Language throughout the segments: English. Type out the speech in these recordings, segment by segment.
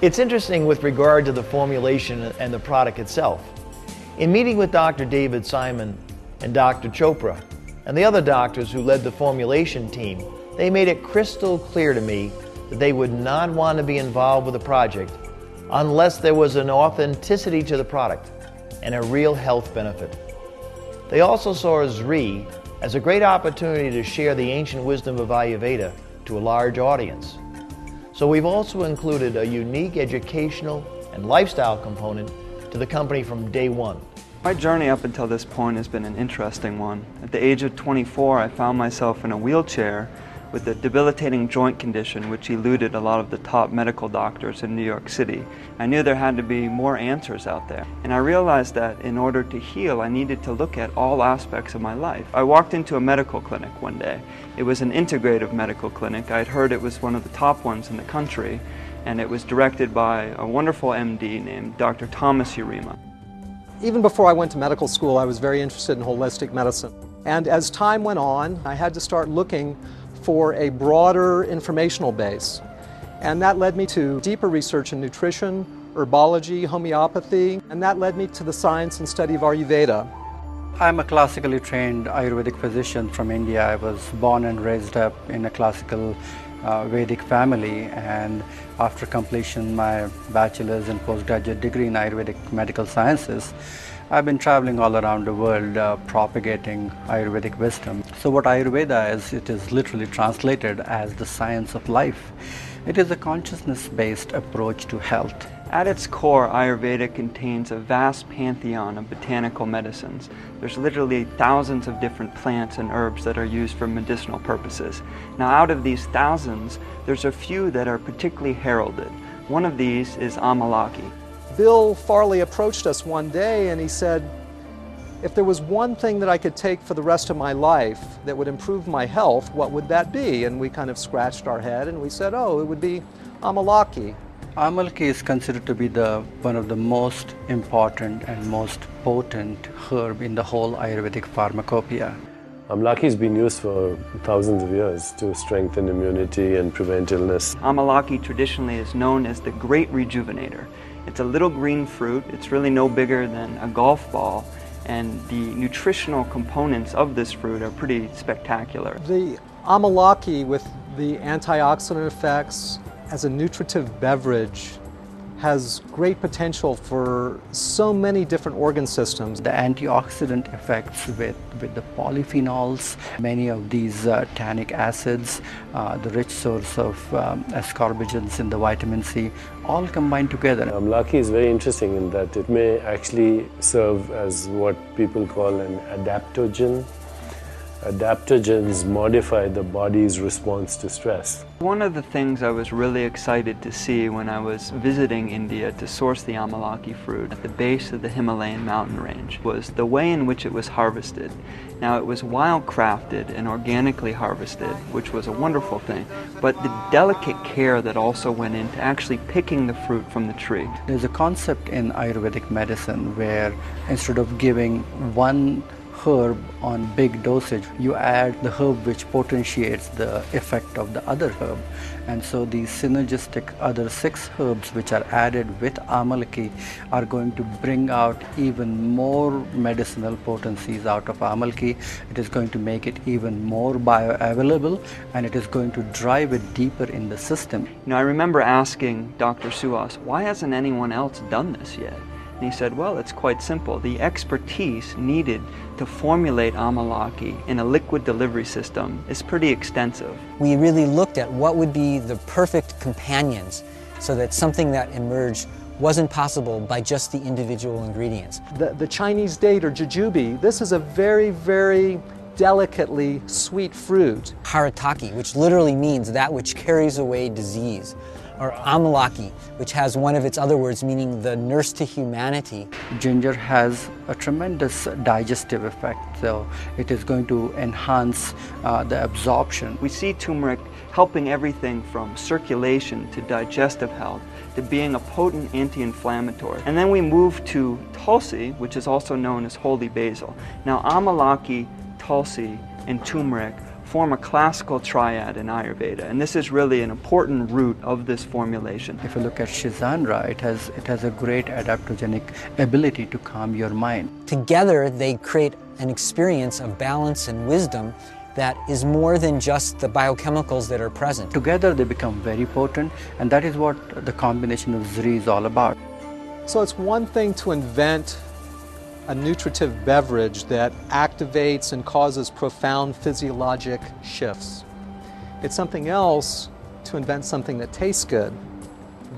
It's interesting with regard to the formulation and the product itself. In meeting with Dr. David Simon and Dr. Chopra and the other doctors who led the formulation team, they made it crystal clear to me that they would not want to be involved with the project unless there was an authenticity to the product and a real health benefit. They also saw Zrii as a great opportunity to share the ancient wisdom of Ayurveda to a large audience. So we've also included a unique educational and lifestyle component to the company from day one. My journey up until this point has been an interesting one. At the age of 24, I found myself in a wheelchair with a debilitating joint condition which eluded a lot of the top medical doctors in New York City. I knew there had to be more answers out there. And I realized that in order to heal, I needed to look at all aspects of my life. I walked into a medical clinic one day. It was an integrative medical clinic. I'd heard it was one of the top ones in the country, and it was directed by a wonderful MD named Dr. Thomas Urema. Even before I went to medical school, I was very interested in holistic medicine. And as time went on, I had to start looking for a broader informational base. And that led me to deeper research in nutrition, herbology, homeopathy, and that led me to the science and study of Ayurveda. I'm a classically trained Ayurvedic physician from India. I was born and raised up in a classical Vedic family, and after completion my bachelor's and postgraduate degree in Ayurvedic medical sciences, I've been traveling all around the world propagating Ayurvedic wisdom. So what Ayurveda is, it is literally translated as the science of life. It is a consciousness-based approach to health. At its core, Ayurveda contains a vast pantheon of botanical medicines. There's literally thousands of different plants and herbs that are used for medicinal purposes. Now, out of these thousands, there's a few that are particularly heralded. One of these is Amalaki. Bill Farley approached us one day and he said, if there was one thing that I could take for the rest of my life that would improve my health, what would that be? And we kind of scratched our head and we said, oh, it would be Amalaki. Amalaki is considered to be one of the most important and most potent herb in the whole Ayurvedic pharmacopoeia. Amalaki has been used for thousands of years to strengthen immunity and prevent illness. Amalaki traditionally is known as the Great Rejuvenator. It's a little green fruit. It's really no bigger than a golf ball, and the nutritional components of this fruit are pretty spectacular. The Amalaki, with the antioxidant effects as a nutritive beverage, has great potential for so many different organ systems. The antioxidant effects with the polyphenols, many of these tannic acids, the rich source of ascorbigens in the vitamin C, all combined together. Amalaki is very interesting in that it may actually serve as what people call an adaptogen. Adaptogens modify the body's response to stress. One of the things I was really excited to see when I was visiting India to source the Amalaki fruit at the base of the Himalayan mountain range was the way in which it was harvested. Now, it was wildcrafted and organically harvested, which was a wonderful thing, but the delicate care that also went into actually picking the fruit from the tree. There's a concept in Ayurvedic medicine where instead of giving one herb on big dosage, you add the herb which potentiates the effect of the other herb. And so these synergistic other 6 herbs which are added with Amalaki are going to bring out even more medicinal potencies out of Amalaki. It is going to make it even more bioavailable, and it is going to drive it deeper in the system. I remember asking Dr. Suhas, why hasn't anyone else done this yet? And he said, well, it's quite simple. The expertise needed to formulate Amalaki in a liquid delivery system is pretty extensive. We really looked at what would be the perfect companions so that something that emerged wasn't possible by just the individual ingredients. The Chinese date, or jujube, this is a very, very delicately sweet fruit. Harataki, which literally means that which carries away disease. Or Amalaki, which has one of its other words meaning the nurse to humanity. Ginger has a tremendous digestive effect, so it is going to enhance the absorption. We see turmeric helping everything from circulation to digestive health to being a potent anti-inflammatory. And then we move to Tulsi, which is also known as holy basil. Now, Amalaki, Tulsi, and turmeric form a classical triad in Ayurveda, and this is really an important root of this formulation. If you look at Shizandra, it has a great adaptogenic ability to calm your mind. Together, they create an experience of balance and wisdom that is more than just the biochemicals that are present. Together, they become very potent, and that is what the combination of Zrii is all about. So it's one thing to invent a nutritive beverage that activates and causes profound physiologic shifts. It's something else to invent something that tastes good.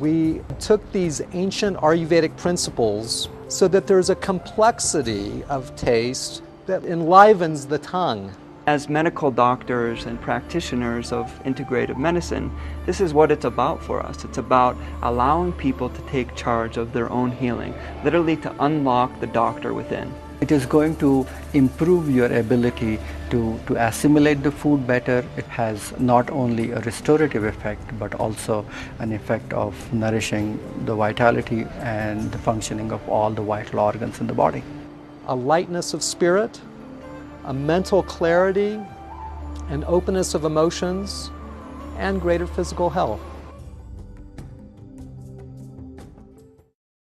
We took these ancient Ayurvedic principles so that there's a complexity of taste that enlivens the tongue. As medical doctors and practitioners of integrative medicine, this is what it's about for us. It's about allowing people to take charge of their own healing, literally to unlock the doctor within. It is going to improve your ability to assimilate the food better. It has not only a restorative effect, but also an effect of nourishing the vitality and the functioning of all the vital organs in the body. A lightness of spirit, a mental clarity, an openness of emotions, and greater physical health.